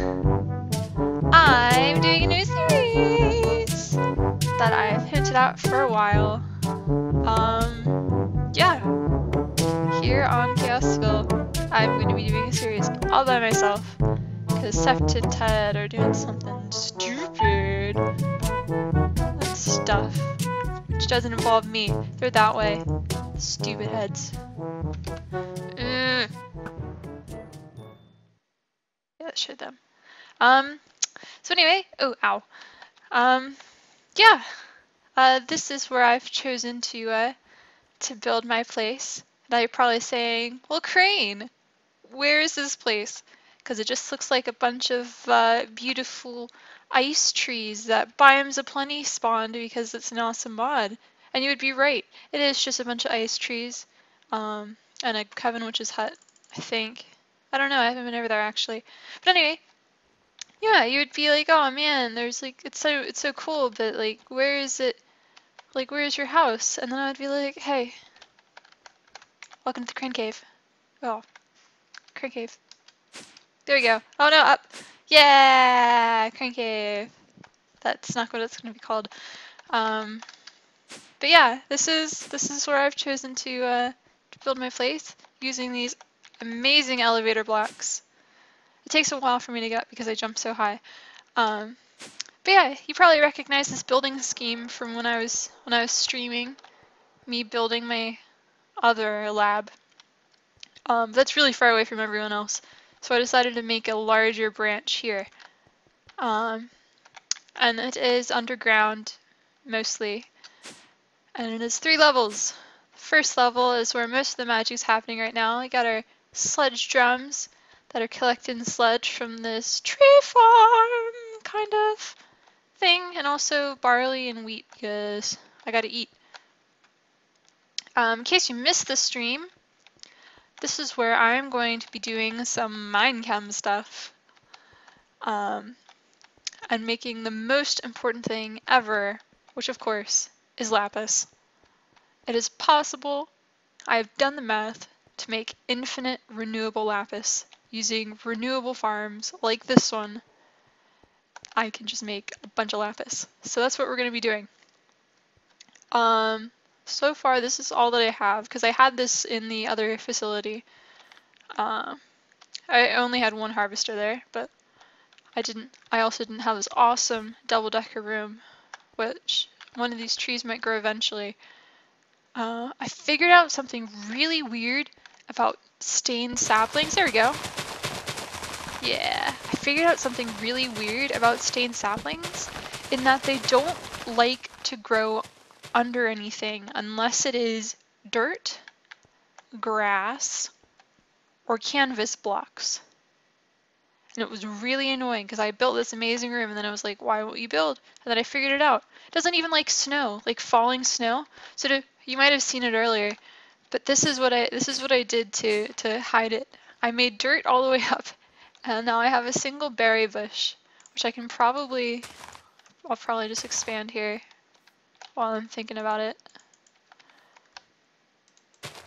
I'm doing a new series that I've hinted at for a while. Yeah, here on Chaosville, I'm going to be doing a series all by myself because Sept and Ted are doing something stupid and stuff, which doesn't involve me. They're that way. Stupid heads. Yeah, show them. So anyway, oh, ow. Yeah. This is where I've chosen to build my place. Now you're probably saying, well, Crane, where is this place? Because it just looks like a bunch of beautiful ice trees that Biomes Aplenty spawned because it's an awesome mod. And you would be right. It is just a bunch of ice trees and a Coven Witch's hut, I think. I don't know, I haven't been over there actually. But anyway, yeah, you would be like, oh man, there's like, it's so cool, but like, where is it? Like, where's your house? And then I would be like, hey, welcome to the Crane Cave. Oh, Crane Cave. There we go. Oh no, up. Yeah, Crane Cave. That's not what it's gonna be called. But yeah, this is where I've chosen to build my place using these amazing elevator blocks. It takes a while for me to get because I jump so high. But yeah, you probably recognize this building scheme from when I was streaming me building my other lab. That's really far away from everyone else, so I decided to make a larger branch here. And it is underground mostly, and it is 3 levels. The first level is where most of the magic's happening right now. We got our sludge drums that are collecting sludge from this tree farm kind of thing, and also barley and wheat because I gotta eat. In case you missed the stream, this is where I'm going to be doing some MineChem stuff and making the most important thing ever, which of course is lapis. It is possible, I have done the math, to make infinite renewable lapis using renewable farms like this one. I can just make a bunch of lapis. So that's what we're going to be doing. So far this is all that I have because I had this in the other facility. I only had 1 harvester there, but I also didn't have this awesome double-decker room, which one of these trees might grow eventually. I figured out something really weird about stained saplings. There we go. Yeah, I figured out something really weird about stained saplings in that they don't like to grow under anything unless it is dirt, grass, or canvas blocks. And it was really annoying because I built this amazing room and then I was like, why won't you build? And then I figured it out. It doesn't even like snow, like falling snow. So you might have seen it earlier, but this is what I did to hide it. I made dirt all the way up, and now I have a single berry bush, which I'll probably just expand here while I'm thinking about it.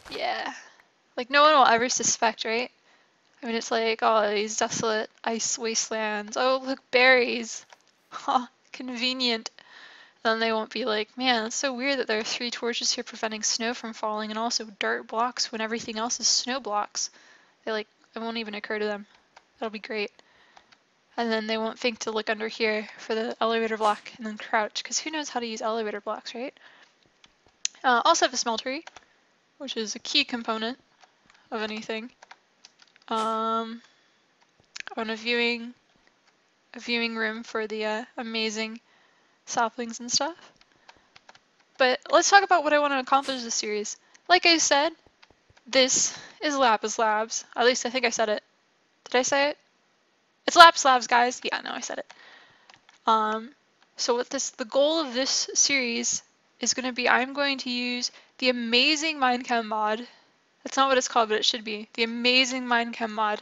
Yeah, like no one will ever suspect, right? I mean, it's like, oh, these desolate ice wastelands. Oh, look, berries. Ha, convenient. Then they won't be like, man, it's so weird that there are 3 torches here preventing snow from falling and also dirt blocks when everything else is snow blocks. It won't even occur to them. That'll be great. And then they won't think to look under here for the elevator block and then crouch, because who knows how to use elevator blocks, right? Also have a smeltery, which is a key component of anything. On a viewing room for the amazing saplings and stuff. But let's talk about what I want to accomplish this series. Like I said, this is Lapis Labs. At least I think I said it. Did I say it? It's Lapis Labs, guys. Yeah, no, I said it. So the goal of this series is going to be, I'm going to use the amazing MineChem mod. That's not what it's called, but it should be. The amazing MineChem mod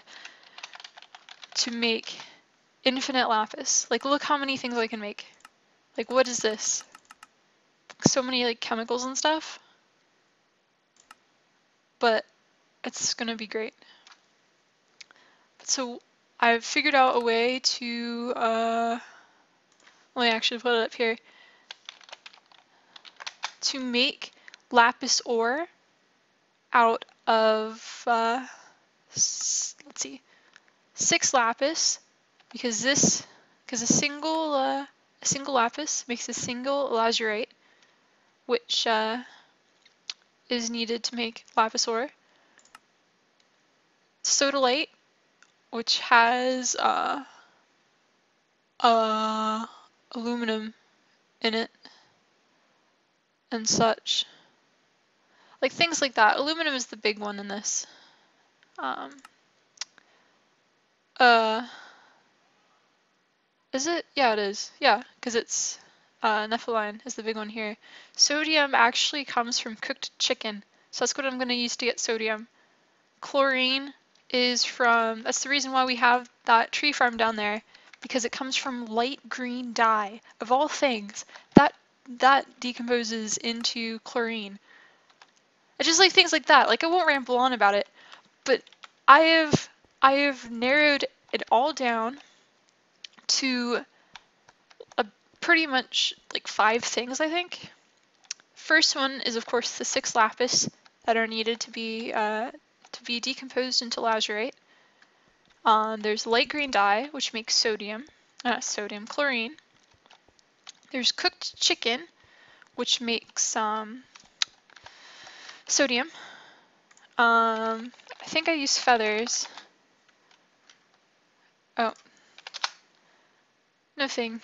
to make infinite lapis. Like, look how many things I can make. Like, what is this? So many, like, chemicals and stuff. But it's gonna be great. So I've figured out a way to, let me actually put it up here, to make lapis ore out of, let's see, 6 lapis, because a single lapis makes a single lazurite, which is needed to make lapis ore. Sodalite, which has aluminum in it and such. Like things like that. Aluminum is the big one in this. Is it? Yeah, it is. Yeah, because it's nepheline is the big one here. Sodium actually comes from cooked chicken, so that's what I'm going to use to get sodium. Chlorine is from, that's the reason why we have that tree farm down there, because it comes from light green dye. Of all things, that decomposes into chlorine. It's just like things like that. Like I won't ramble on about it, but I have narrowed it all down to pretty much like 5 things, I think. First one is of course the 6 lapis that are needed to be decomposed into lazurite. There's light green dye, which makes sodium chlorine. There's cooked chicken, which makes sodium. I think I use feathers. Oh, nothing.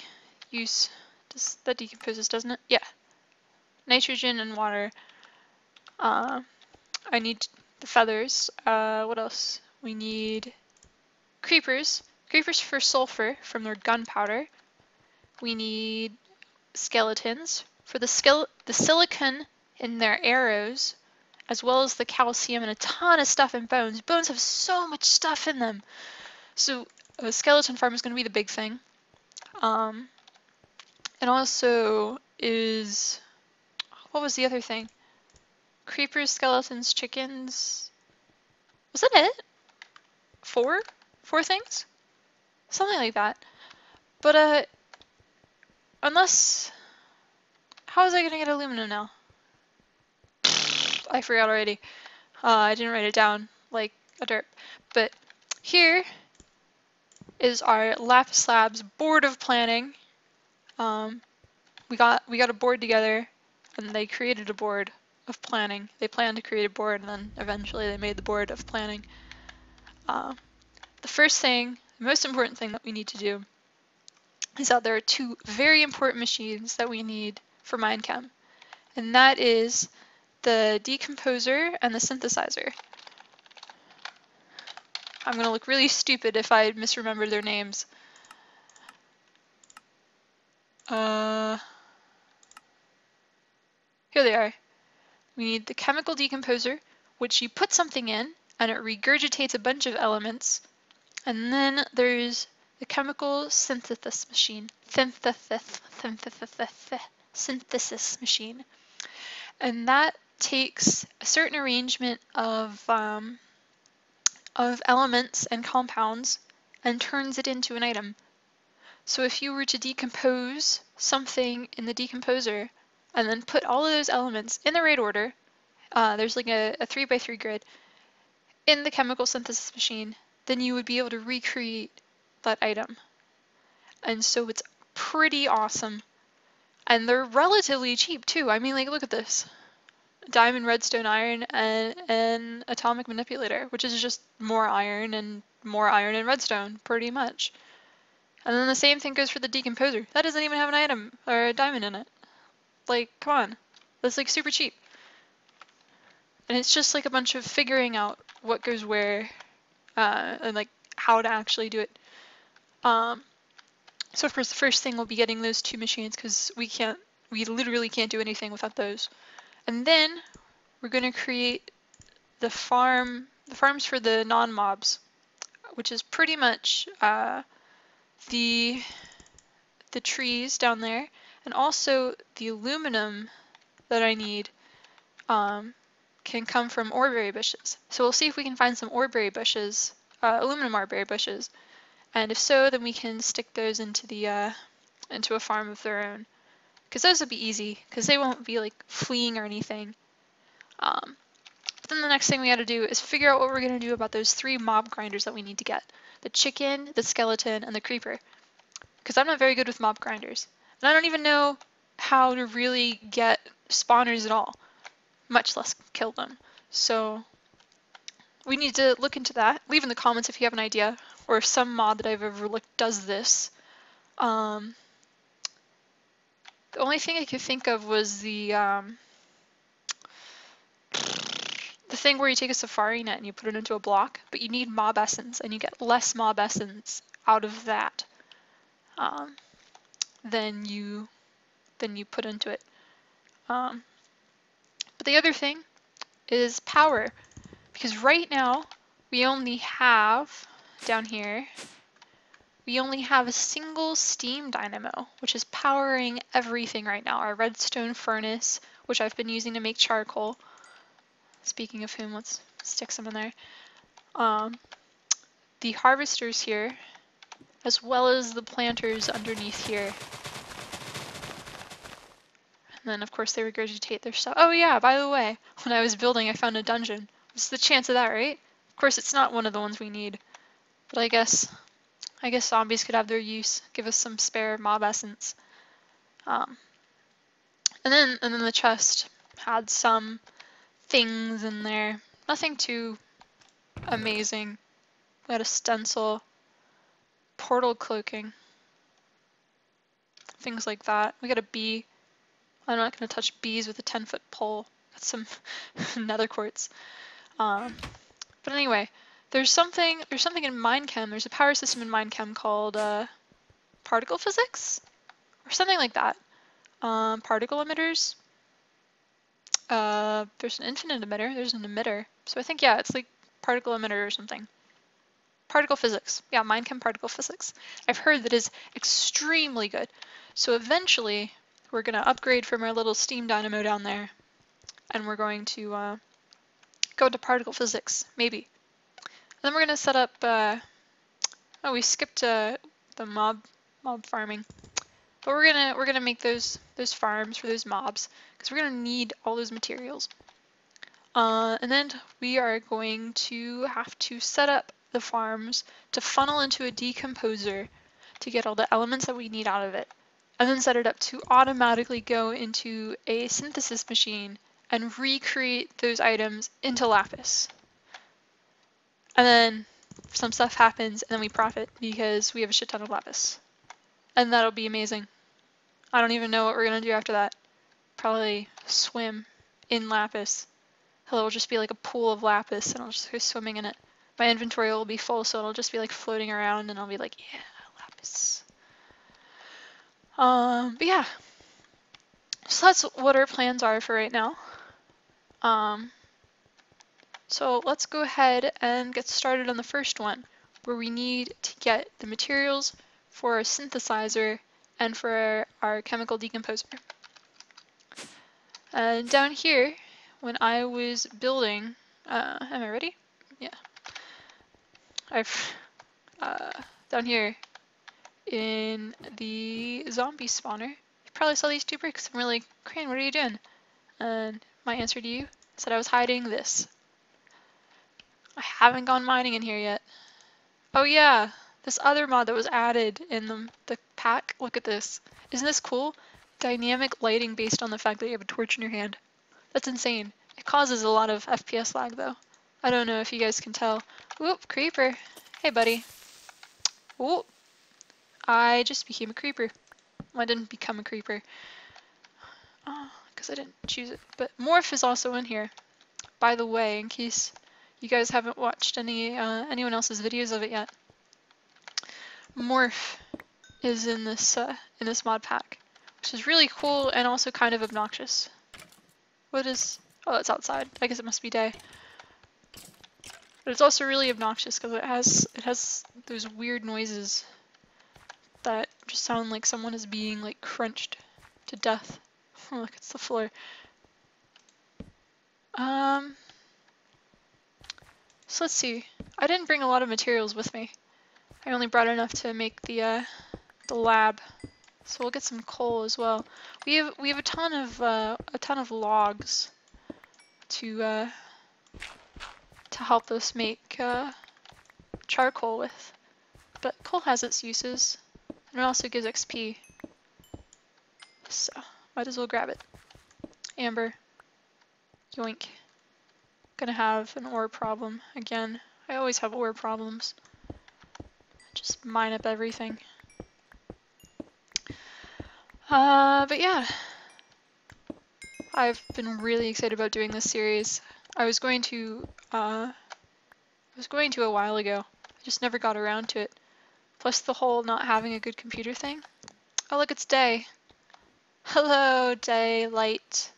That decomposes, doesn't it? Yeah. Nitrogen and water. I need the feathers. What else? We need creepers. Creepers for sulfur from their gunpowder. We need skeletons for the silicon in their arrows, as well as the calcium and a ton of stuff in bones. Bones have so much stuff in them. So a skeleton farm is going to be the big thing. And also is, what was the other thing? Creepers, skeletons, chickens. Was that it? 4? 4 things? Something like that. But unless, how was I gonna get aluminum now? I forgot already. I didn't write it down like a derp. But here is our Lapis Labs board of planning. We got a board together, and they created a board of planning. They planned to create a board, and then eventually they made the board of planning. The first thing, the most important thing that we need to do is that there are 2 very important machines that we need for MineChem, and that is the Decomposer and the Synthesizer. I'm going to look really stupid if I misremember their names. Here they are. We need the chemical decomposer, which you put something in and it regurgitates a bunch of elements. And then there's the chemical synthesis machine. Synthesis machine. And that takes a certain arrangement of elements and compounds and turns it into an item. So if you were to decompose something in the decomposer and then put all of those elements in the right order, there's like a 3x3 grid, in the chemical synthesis machine, then you would be able to recreate that item. And so it's pretty awesome. And they're relatively cheap too. I mean, like, look at this. Diamond, redstone, iron, and an atomic manipulator, which is just more iron and redstone, pretty much. And then the same thing goes for the decomposer. That doesn't even have an item or a diamond in it. Like, come on. That's like super cheap. And it's just like a bunch of figuring out what goes where, and like how to actually do it. So of course the first thing will be getting those 2 machines, because we literally can't do anything without those. And then we're going to create the farms for the non-mobs, which is pretty much the trees down there, and also the aluminum that I need can come from oreberry bushes. So we'll see if we can find some oreberry bushes, aluminum oreberry bushes, And if so, then we can stick those into the into a farm of their own. Because those would be easy, because they won't be like fleeing or anything. But then the next thing we got to do is figure out what we're going to do about those 3 mob grinders that we need to get. The chicken, the skeleton, and the creeper. Because I'm not very good with mob grinders. And I don't even know how to really get spawners at all, much less kill them. So we need to look into that. Leave in the comments if you have an idea, or if some mod that I've overlooked does this. The only thing I could think of was the thing where you take a safari net and you put it into a block, but you need mob essence, and you get less mob essence out of that than you put into it. But the other thing is power, because right now we only have, down here, we only have a single steam dynamo, which is powering everything right now. Our redstone furnace, which I've been using to make charcoal. Speaking of whom, let's stick some in there. The harvesters here, as well as the planters underneath here. And then of course they regurgitate their stuff. Oh yeah, by the way, when I was building I found a dungeon. What's the chance of that, right? Of course it's not one of the ones we need. But I guess zombies could have their use. Give us some spare mob essence. And then the chest had some things in there. Nothing too amazing. We had a stencil, portal cloaking, things like that. We got a bee. I'm not going to touch bees with a 10-foot pole. That's some nether quartz. But anyway, there's something in MineChem. There's a power system in MineChem called particle physics, or something like that. Particle emitters. There's an infinite emitter. There's an emitter. So I think, yeah, it's like particle emitter or something. Particle physics. Yeah, MineChem particle physics. I've heard that is extremely good. So eventually we're going to upgrade from our little steam dynamo down there, and we're going to go to particle physics, maybe. And then we're going to set up, oh, we skipped the mob farming. But we're gonna make those farms for those mobs, because we're gonna need all those materials. And then we are going to have to set up the farms to funnel into a decomposer to get all the elements that we need out of it, and then set it up to automatically go into a synthesis machine and recreate those items into lapis. And then some stuff happens and then we profit because we have a shit ton of lapis. And that'll be amazing. I don't even know what we're gonna do after that. Probably swim in lapis. It'll just be like a pool of lapis and I'll just go swimming in it. My inventory will be full, so it'll just be like floating around and I'll be like, yeah, lapis. But yeah. So that's what our plans are for right now. So let's go ahead and get started on the first one, where we need to get the materials for our synthesizer and for our chemical decomposer. And down here, when I was building, am I ready? Yeah. I've, down here in the zombie spawner, you probably saw these 2 bricks. I'm really, Crane, what are you doing? And my answer to you said I was hiding this. I haven't gone mining in here yet. Oh yeah, this other mod that was added in the pack. Look at this. Isn't this cool? Dynamic lighting based on the fact that you have a torch in your hand. That's insane. It causes a lot of FPS lag though. I don't know if you guys can tell. Whoop, creeper. Hey buddy. Whoop. I just became a creeper. Well, I didn't become a creeper. Oh, because I didn't choose it. But Morph is also in here. By the way, in case you guys haven't watched anyone else's videos of it yet. Morph is in this mod pack, which is really cool and also kind of obnoxious. What is? Oh, it's outside. I guess it must be day. But it's also really obnoxious because it has those weird noises that just sound like someone is being like crunched to death. Oh, look, it's the floor. So let's see. I didn't bring a lot of materials with me. I only brought enough to make the lab, so we'll get some coal as well. We have a ton of logs to help us make charcoal with, but coal has its uses, and it also gives XP. So might as well grab it. Amber, yoink. Gonna have an ore problem again. I always have ore problems. Just mine up everything. But yeah, I've been really excited about doing this series. I was going to a while ago. I just never got around to it. Plus the whole not having a good computer thing. Oh look, it's day. Hello, daylight.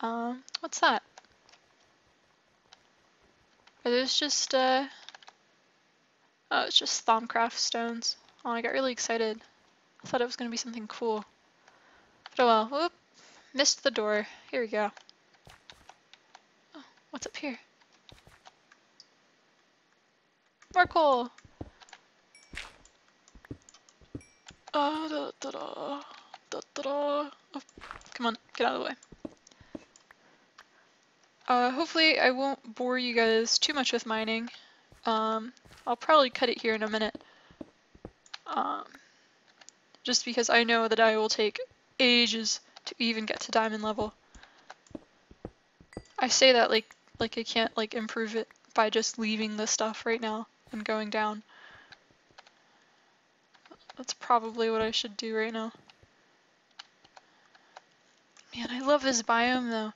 What's that? Are those just oh, it's just Thaumcraft stones. Oh, I got really excited. I thought it was gonna be something cool. But oh well. Whoop. Missed the door. Here we go. Oh, what's up here? More coal! Oh, come on, get out of the way. Hopefully I won't bore you guys too much with mining. I'll probably cut it here in a minute. Just because I know that I will take ages to even get to diamond level. I say that like I can't like improve it by just leaving the stuff right now and going down. That's probably what I should do right now. Man, I love this biome though.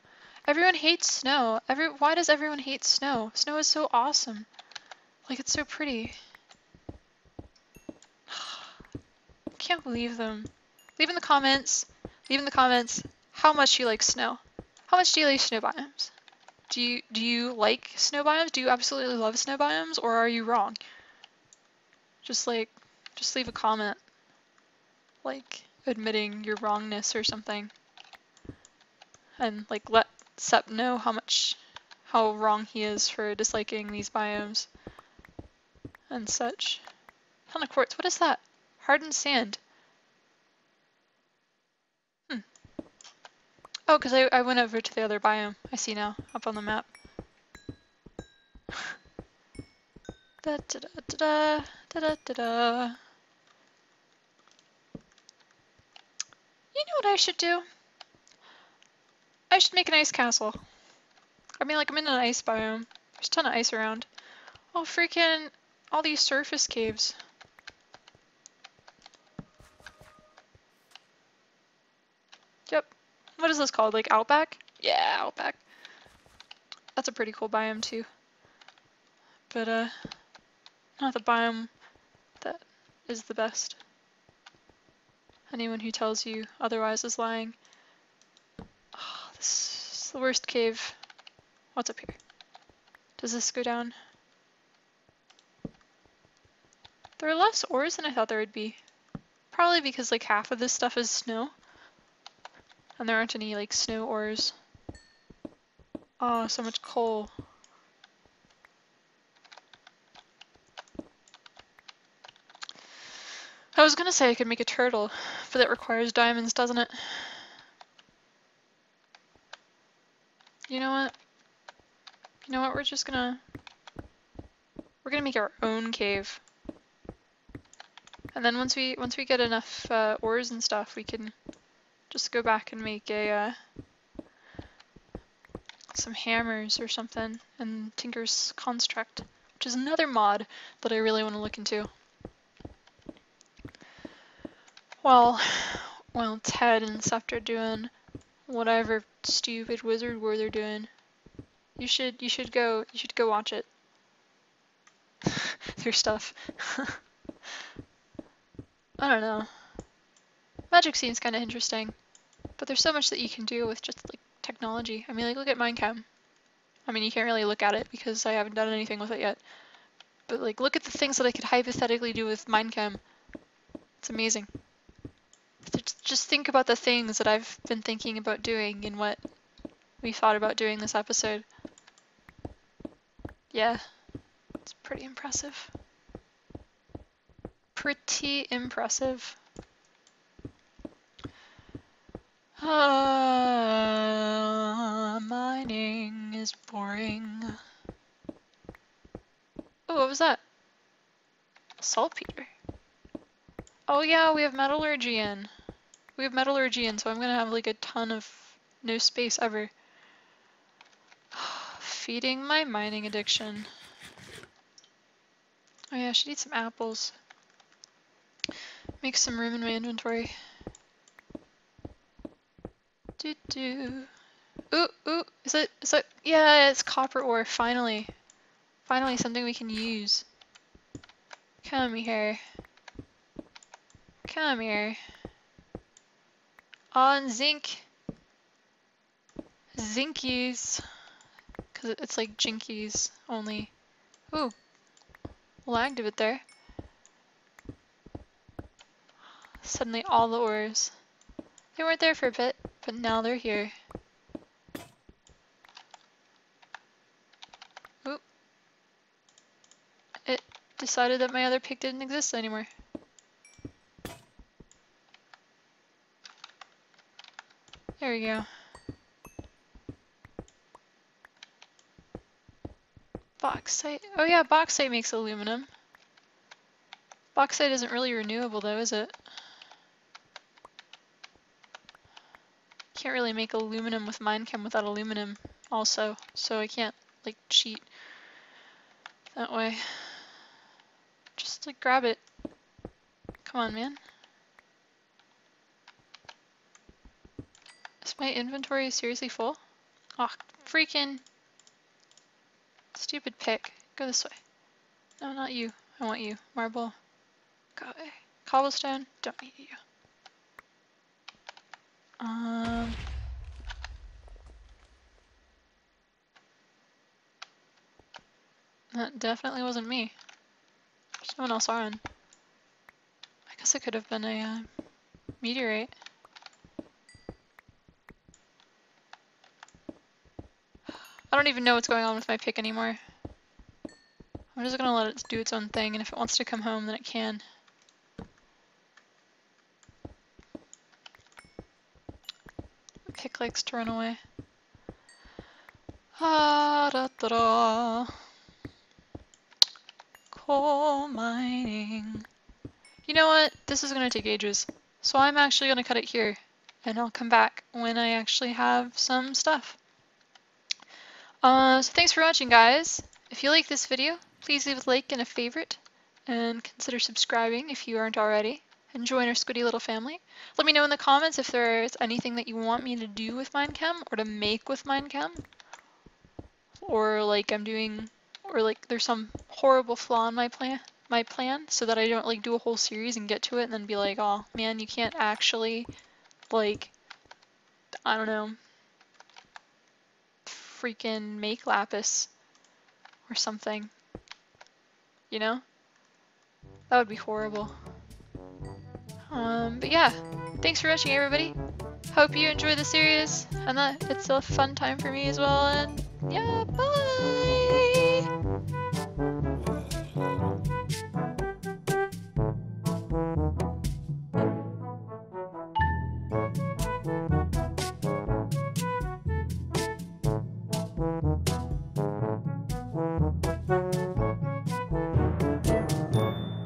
Everyone hates snow. Why does everyone hate snow? Snow is so awesome. Like, it's so pretty. Can't believe them. Leave in the comments how much you like snow. How much do you like snow biomes? Do you like snow biomes? Do you absolutely love snow biomes, or are you wrong? Just leave a comment, like admitting your wrongness or something, and like let Sep know how wrong he is for disliking these biomes and such. Ton of quartz. What is that? Hardened sand. Oh, because I went over to the other biome. I see now, up on the map. Da da da da da da da da. You know what I should do? I should make an ice castle. I mean, like, I'm in an ice biome. There's a ton of ice around. Oh, freaking all these surface caves. Yep. What is this called? Like Outback? Yeah, Outback. That's a pretty cool biome too. But not the biome that is the best. Anyone who tells you otherwise is lying. Oh, this is the worst cave. What's up here? Does this go down? There are less ores than I thought there would be. Probably because like half of this stuff is snow. And there aren't any like snow ores. Oh, so much coal. I was gonna say I could make a turtle, but that requires diamonds, doesn't it? You know what? You know what? We're gonna make our own cave. And then once we get enough ores and stuff, we can just go back and make a some hammers or something, and Tinker's Construct, which is another mod that I really want to look into. Well, Ted and Scepter are doing whatever stupid wizard war they're doing. You should go watch it. Their stuff. I don't know. Magic seems kind of interesting, but there's so much that you can do with just like technology. I mean, like look at MineChem. I mean, you can't really look at it because I haven't done anything with it yet. But like, look at the things that I could hypothetically do with MineChem. It's amazing. Just think about the things that I've been thinking about doing in what we thought about doing this episode. Yeah, it's pretty impressive. pretty impressive. Mining is boring. Oh, what was that? Saltpeter. Oh yeah, we have metallurgy in. We have metallurgy in, so I'm gonna have like a ton of no space ever. Feeding my mining addiction. Oh yeah, I should eat some apples. Make some room in my inventory. Doo-doo. Ooh, ooh, is it, yeah, it's copper ore, finally. Finally something we can use. Come here. Come here. On zinc. Zinkies. Cause it's like jinkies only. Ooh. Lagged a bit there. Suddenly all the ores. They weren't there for a bit, but now they're here. Oop. It decided that my other pick didn't exist anymore. There we go. Bauxite. Oh yeah, bauxite makes aluminum. Bauxite isn't really renewable though, is it? Can't really make aluminum with MineChem without aluminum also, so I can't like cheat that way. Just like grab it. Come on, man. Is my inventory seriously full? Oh, freaking stupid pick. Go this way. No, not you. I want you. Marble. Go away. Cobblestone. Don't need you. That definitely wasn't me. There's no one else on. I guess it could have been a meteorite. I don't even know what's going on with my pick anymore. I'm just gonna let it do its own thing, and if it wants to come home, then it can. My pick likes to run away. Ah, da da da. Coal mining. You know what? This is gonna take ages. So I'm actually gonna cut it here, and I'll come back when I actually have some stuff. So thanks for watching, guys. If you like this video, please leave a like and a favorite, and consider subscribing if you aren't already, and join our Squiddy little family. Let me know in the comments if there's anything that you want me to do with MineChem, or to make with MineChem, or like I'm doing, or like there's some horrible flaw in my plan, so that I don't like do a whole series and get to it and then be like, oh man, you can't actually, like, I don't know, freaking make lapis or something, you know? That would be horrible. But yeah, thanks for watching, everybody. Hope you enjoy the series and that it's a fun time for me as well, and yeah, bye!